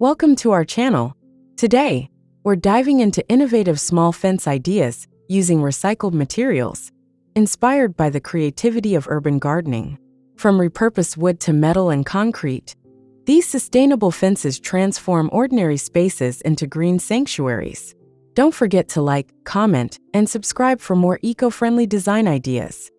Welcome to our channel. Today, we're diving into innovative small fence ideas using recycled materials, inspired by the creativity of urban gardening. From repurposed wood to metal and concrete, these sustainable fences transform ordinary spaces into green sanctuaries. Don't forget to like, comment, and subscribe for more eco-friendly design ideas.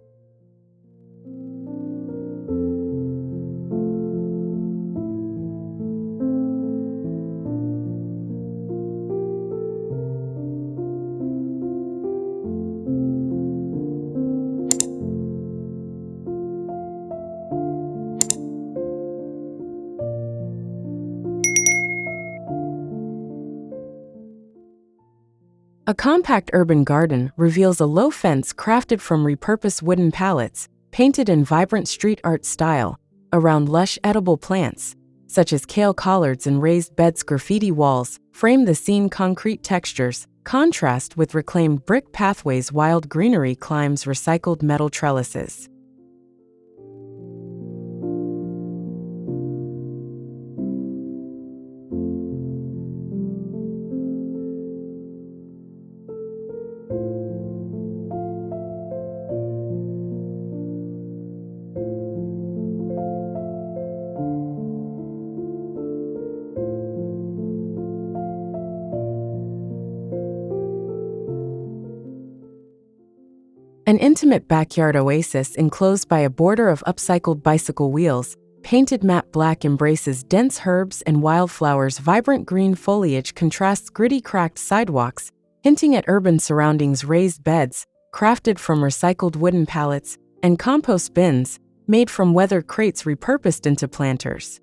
A compact urban garden reveals a low fence crafted from repurposed wooden pallets, painted in vibrant street art style, around lush edible plants, such as kale collards and raised beds. Graffiti walls frame the scene. Concrete textures contrast with reclaimed brick pathways. Wild greenery climbs recycled metal trellises. An intimate backyard oasis enclosed by a border of upcycled bicycle wheels, painted matte black embraces dense herbs and wildflowers. Vibrant green foliage contrasts gritty cracked sidewalks, hinting at urban surroundings. Raised beds, crafted from recycled wooden pallets, and compost bins, made from weathered crates repurposed into planters.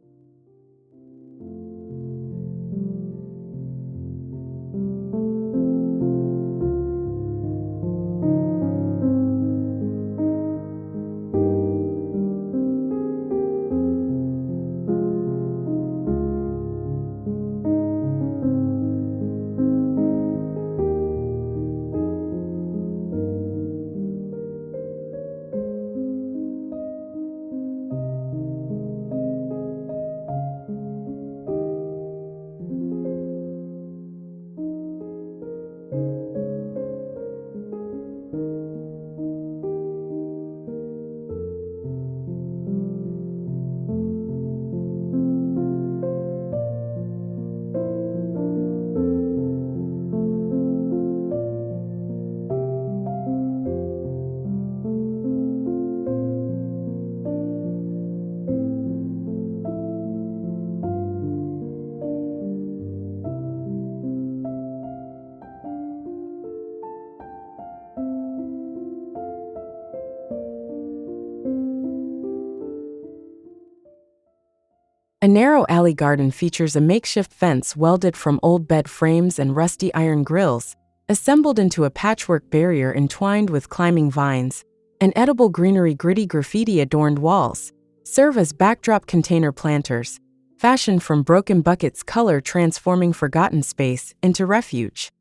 A narrow alley garden features a makeshift fence welded from old bed frames and rusty iron grills, assembled into a patchwork barrier entwined with climbing vines. And edible greenery. Gritty graffiti-adorned walls serve as backdrop. Container planters, fashioned from broken buckets. Color transforming forgotten space into refuge.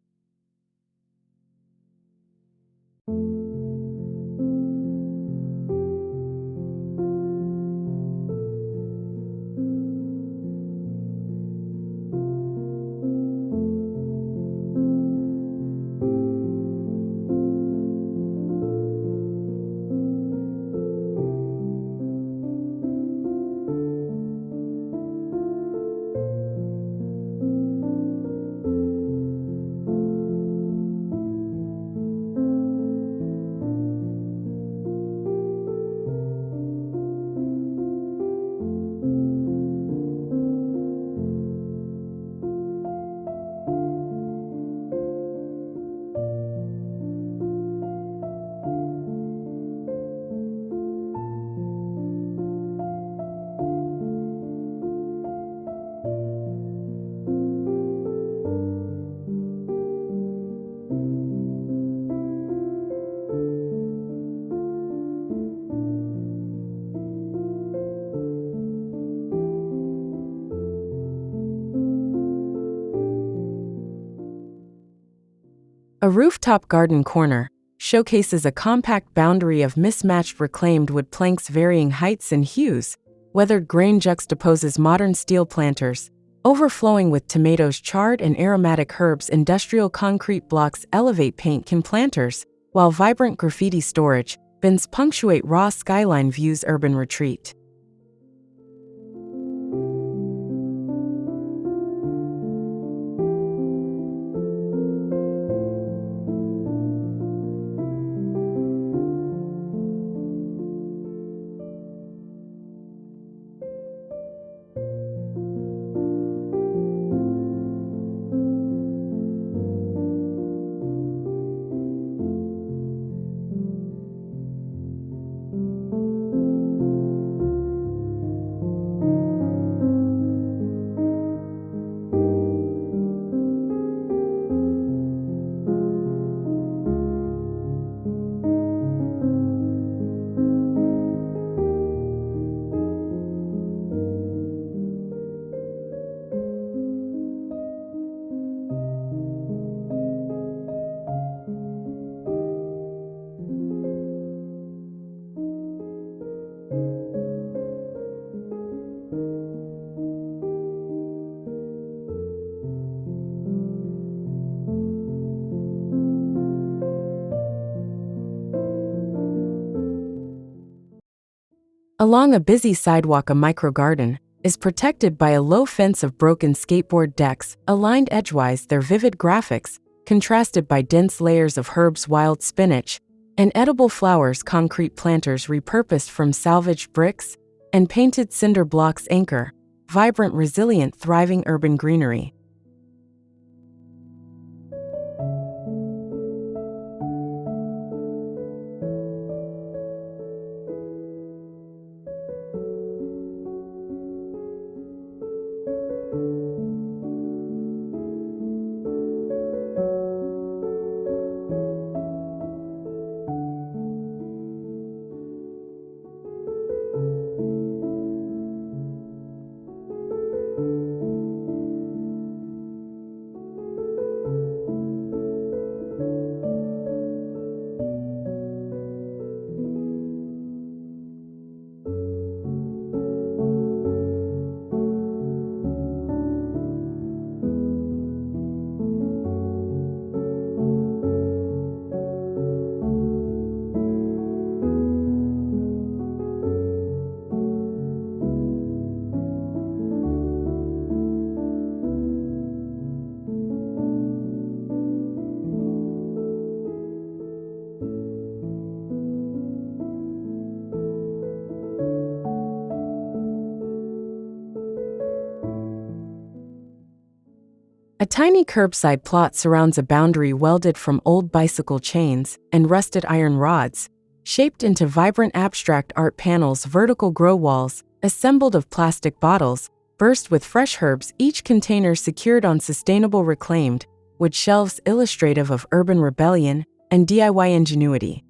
A rooftop garden corner showcases a compact boundary of mismatched reclaimed wood planks. Varying heights and hues. Weathered grain juxtaposes modern steel planters, Overflowing with tomatoes, charred and aromatic herbs, industrial concrete blocks elevate paint can planters, while vibrant graffiti storage bins punctuate raw skyline views urban retreat. Along a busy sidewalk, a microgarden is protected by a low fence of broken skateboard decks, aligned edgewise, their vivid graphics, contrasted by dense layers of herbs, wild spinach, and edible flowers. Concrete planters repurposed from salvaged bricks and painted cinder blocks anchor vibrant, resilient, thriving urban greenery. A tiny curbside plot surrounds a boundary welded from old bicycle chains and rusted iron rods, shaped into vibrant abstract art panels. Vertical grow walls, assembled of plastic bottles, burst with fresh herbs, each container secured on sustainable reclaimed wood shelves, illustrative of urban rebellion and DIY ingenuity.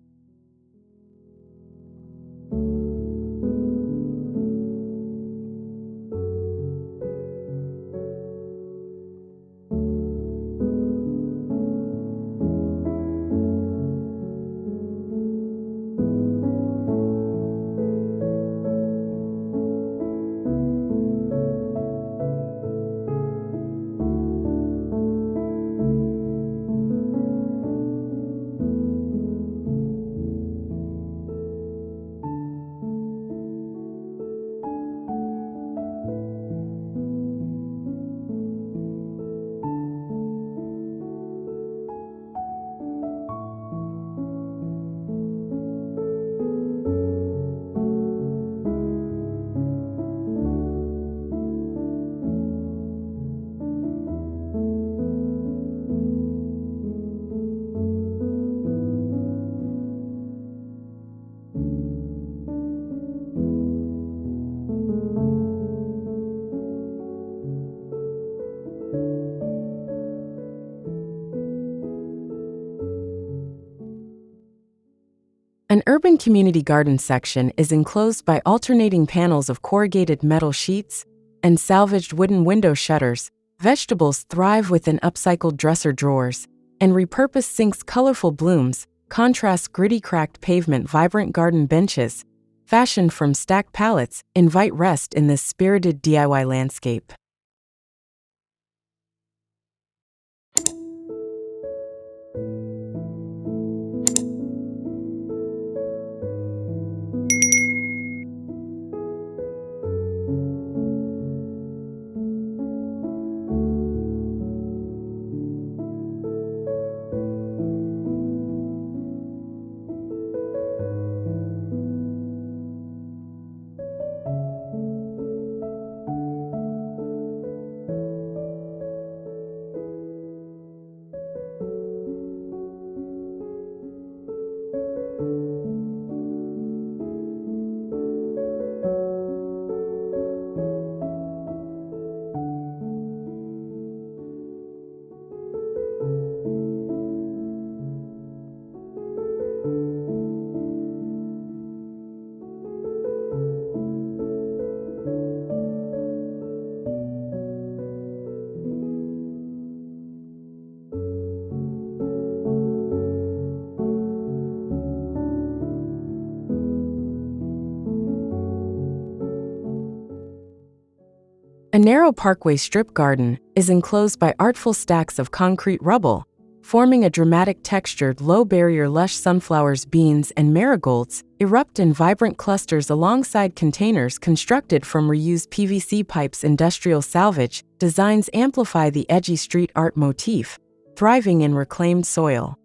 An urban community garden section is enclosed by alternating panels of corrugated metal sheets and salvaged wooden window shutters. Vegetables thrive within upcycled dresser drawers, and repurposed sinks. Colorful blooms contrast gritty, cracked pavement. Vibrant garden benches, fashioned from stacked pallets, invite rest in this spirited DIY landscape. narrow parkway strip garden is enclosed by artful stacks of concrete rubble, forming a dramatic textured, low-barrier lush sunflowers, beans, and marigolds erupt in vibrant clusters alongside containers constructed from reused PVC pipes. Industrial salvage designs amplify the edgy street art motif, thriving in reclaimed soil.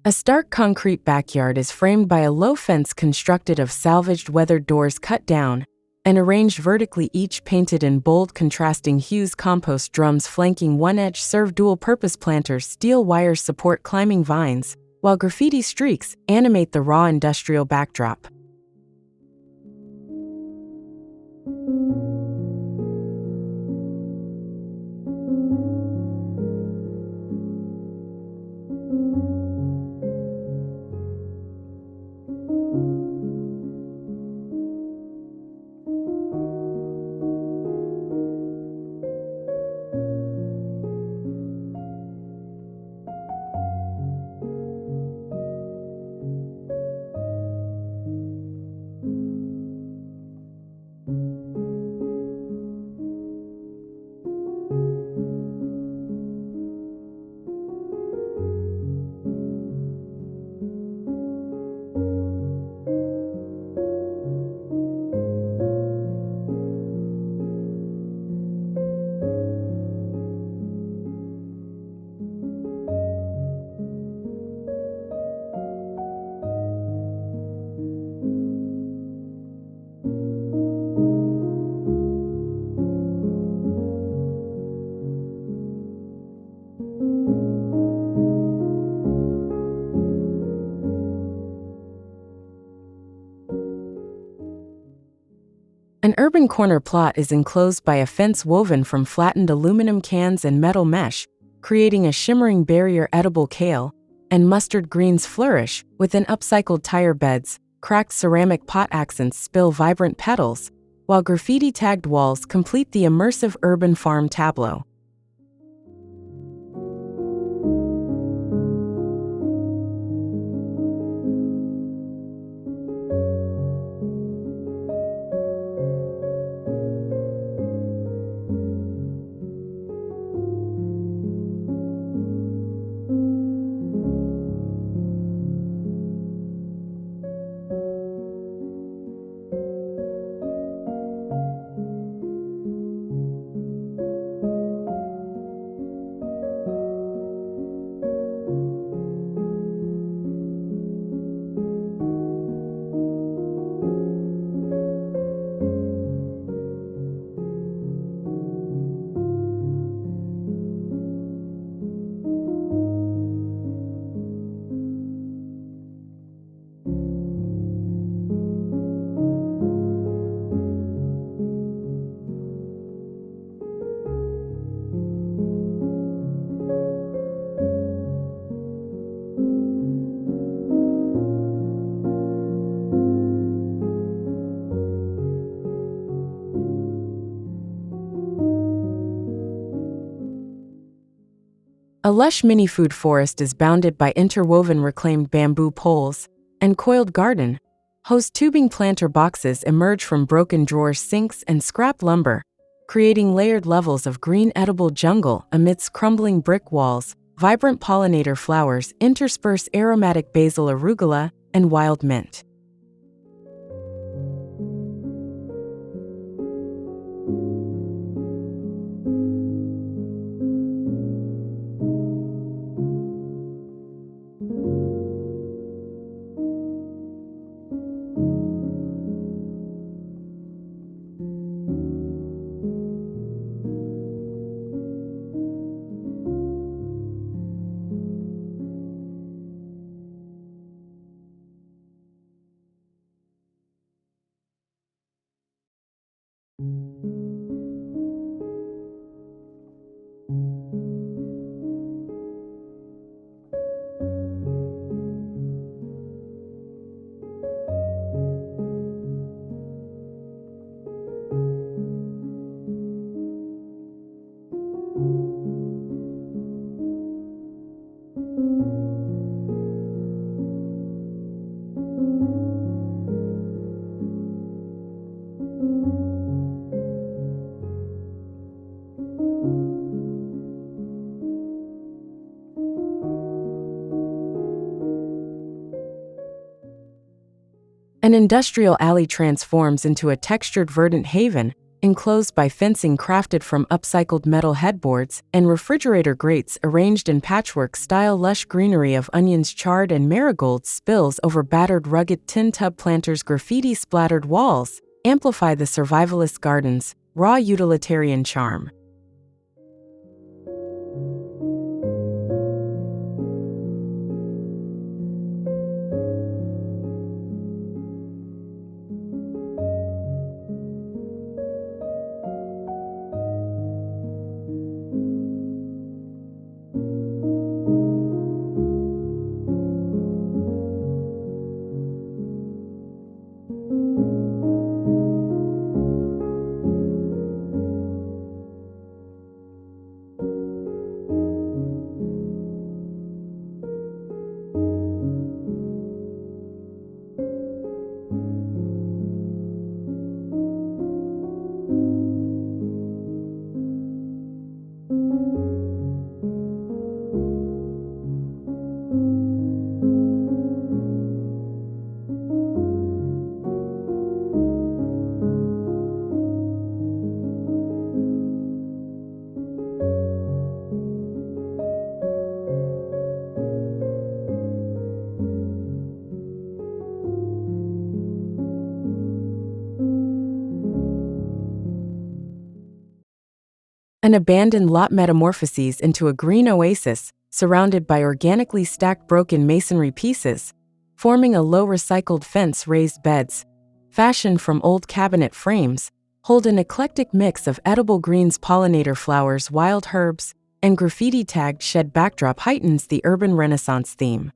A stark concrete backyard is framed by a low fence constructed of salvaged weathered doors cut down and arranged vertically, each painted in bold, contrasting hues. Compost drums flanking one edge serve dual-purpose planters. Steel wires support climbing vines, while graffiti streaks animate the raw industrial backdrop. An urban corner plot is enclosed by a fence woven from flattened aluminum cans and metal mesh, creating a shimmering barrier. Edible kale and mustard greens flourish within upcycled tire beds. Cracked ceramic pot accents spill vibrant petals, while graffiti-tagged walls complete the immersive urban farm tableau. A lush mini-food forest is bounded by interwoven reclaimed bamboo poles and coiled garden hose. Tubing planter boxes emerge from broken drawers, sinks, and scrap lumber, creating layered levels of green edible jungle amidst crumbling brick walls. Vibrant pollinator flowers intersperse aromatic basil, arugula, and wild mint. An industrial alley transforms into a textured verdant haven, enclosed by fencing crafted from upcycled metal headboards and refrigerator grates arranged in patchwork-style. Lush greenery of onions, chard, and marigolds spills over battered rugged tin tub planters. Graffiti-splattered walls amplify the survivalist garden's raw utilitarian charm. An abandoned lot metamorphoses into a green oasis, surrounded by organically stacked broken masonry pieces, forming a low recycled fence. Raised beds, fashioned from old cabinet frames, hold an eclectic mix of edible greens, pollinator flowers, wild herbs, and graffiti-tagged shed. Backdrop heightens the urban Renaissance theme.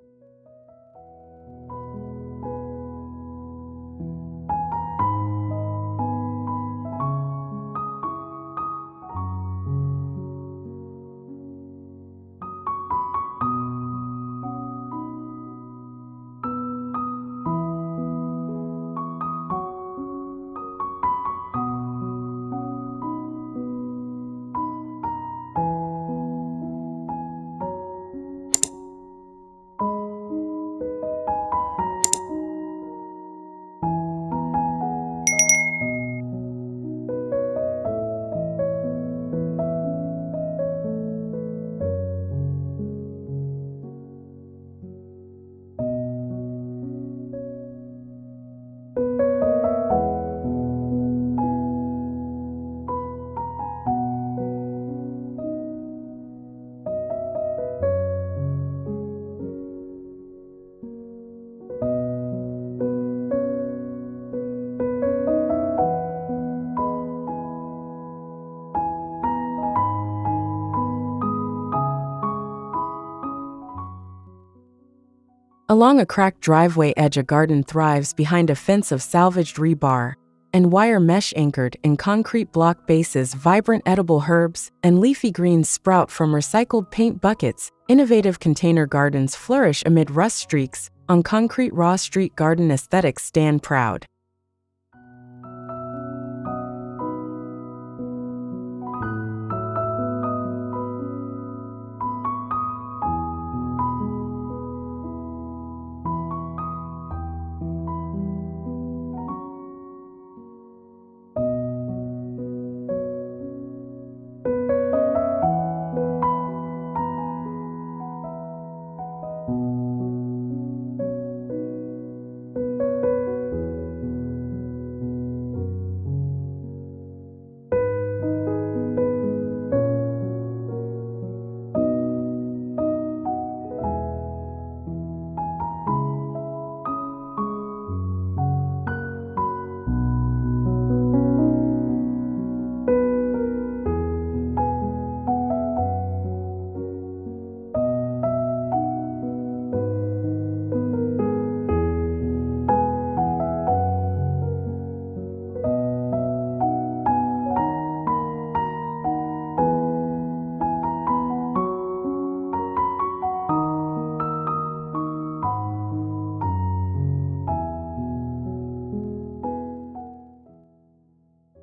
Along a cracked driveway edge, a garden thrives behind a fence of salvaged rebar and wire mesh anchored in concrete block bases. Vibrant edible herbs and leafy greens sprout from recycled paint buckets. Innovative container gardens flourish amid rust streaks on concrete. Raw street garden aesthetics stand proud.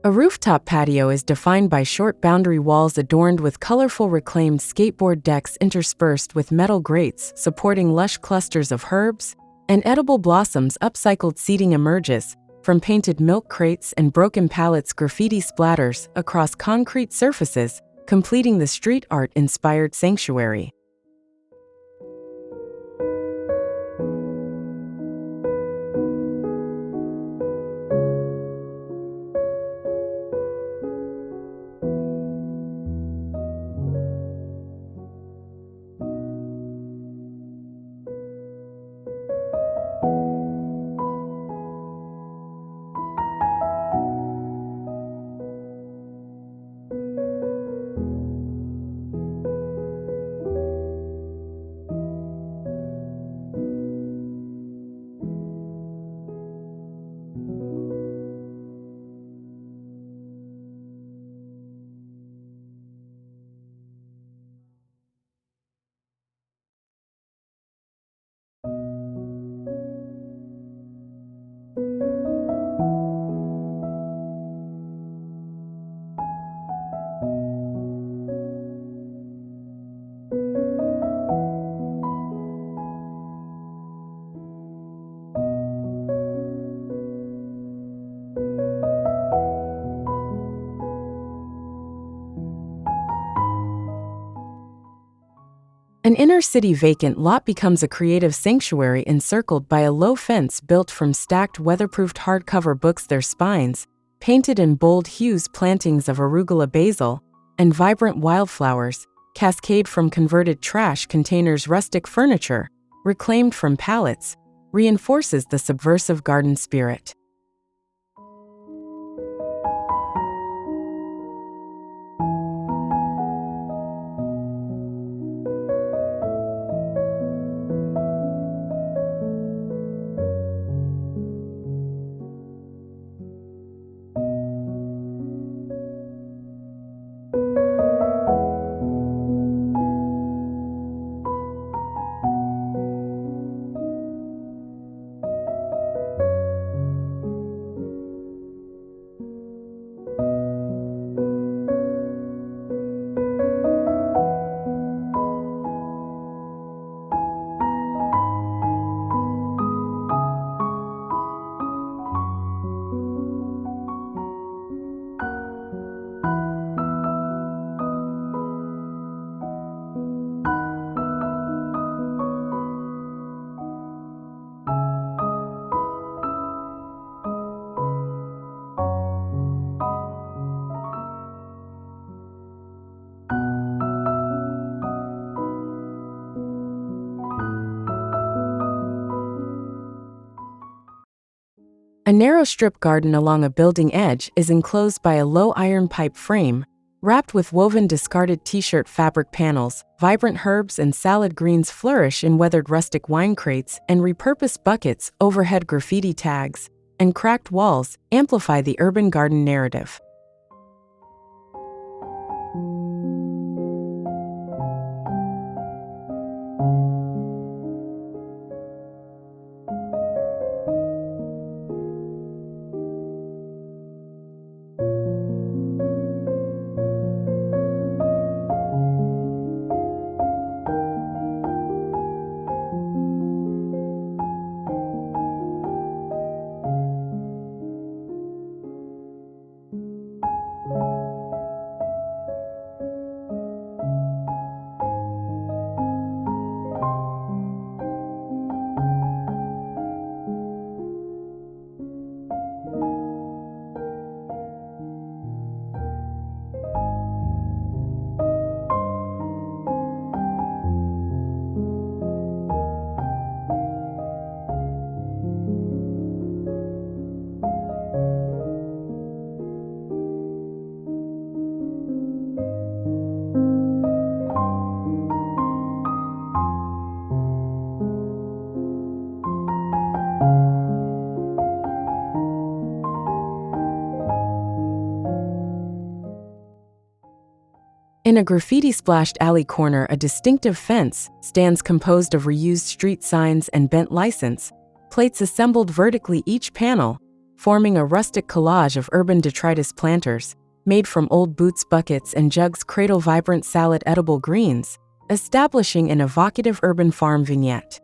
A rooftop patio is defined by short boundary walls adorned with colorful reclaimed skateboard decks interspersed with metal grates supporting lush clusters of herbs and edible blossoms. Upcycled seating emerges from painted milk crates and broken pallets. Graffiti splatters across concrete surfaces, completing the street art-inspired sanctuary. An inner-city vacant lot becomes a creative sanctuary encircled by a low fence built from stacked weatherproofed hardcover books. Their spines, painted in bold hues, plantings of arugula basil, and vibrant wildflowers, cascade from converted trash containers. Rustic furniture, reclaimed from pallets, reinforces the subversive garden spirit. A narrow strip garden along a building edge is enclosed by a low iron pipe frame, wrapped with woven discarded t-shirt fabric panels. Vibrant herbs and salad greens flourish in weathered rustic wine crates, and repurposed buckets, overhead graffiti tags, and cracked walls amplify the urban garden narrative. In a graffiti-splashed alley corner, a distinctive fence stands composed of reused street signs and bent license plates assembled vertically. Each panel, forming a rustic collage of urban detritus planters, made from old boots buckets and jugs cradle vibrant salad edible greens, establishing an evocative urban farm vignette.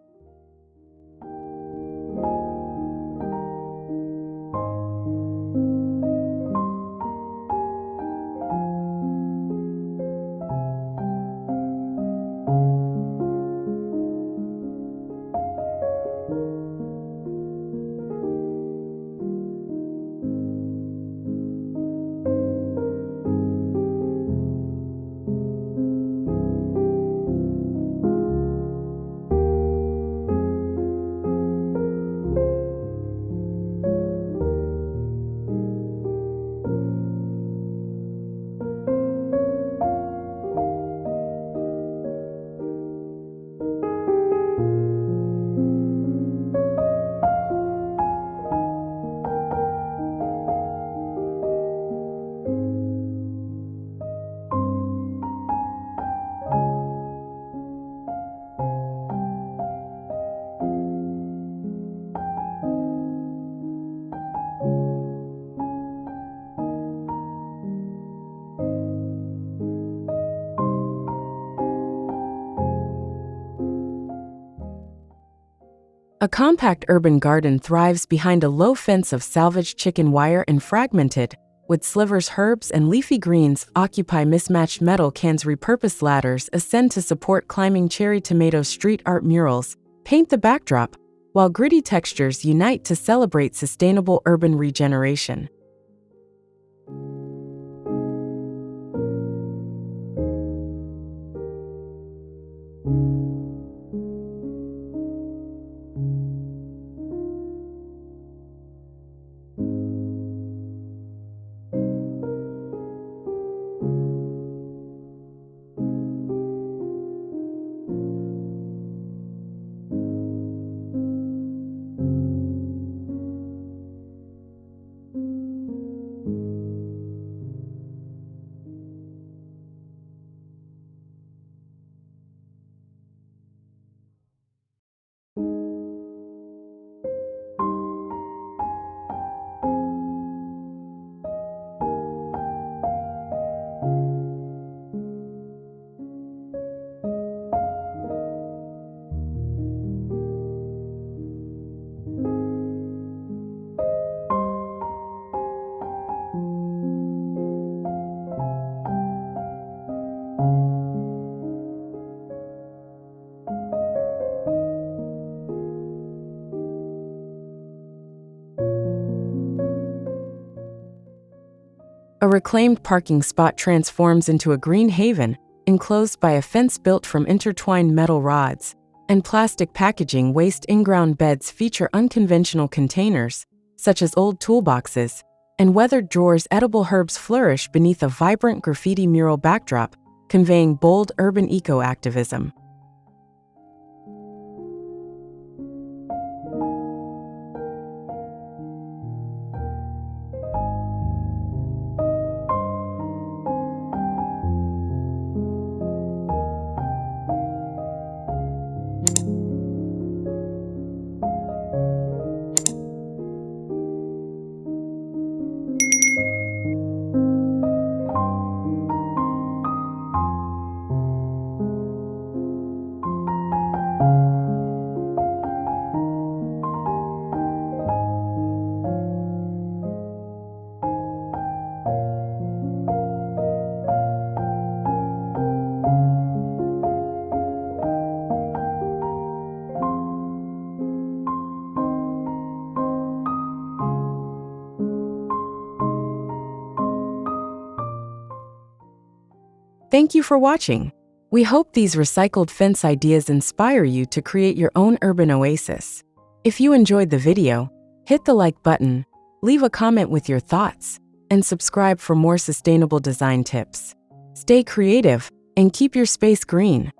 A compact urban garden thrives behind a low fence of salvaged chicken wire and fragmented, with slivers herbs and leafy greens occupy mismatched metal cans. Repurposed ladders ascend to support climbing cherry tomato street art murals, paint the backdrop, while gritty textures unite to celebrate sustainable urban regeneration. A reclaimed parking spot transforms into a green haven, enclosed by a fence built from intertwined metal rods and plastic packaging waste. In-ground beds feature unconventional containers, such as old toolboxes and weathered drawers. Edible herbs flourish beneath a vibrant graffiti mural backdrop, conveying bold urban eco-activism. Thank you for watching. We hope these recycled fence ideas inspire you to create your own urban oasis. If you enjoyed the video, hit the like button, leave a comment with your thoughts, and subscribe for more sustainable design tips. Stay creative and keep your space green.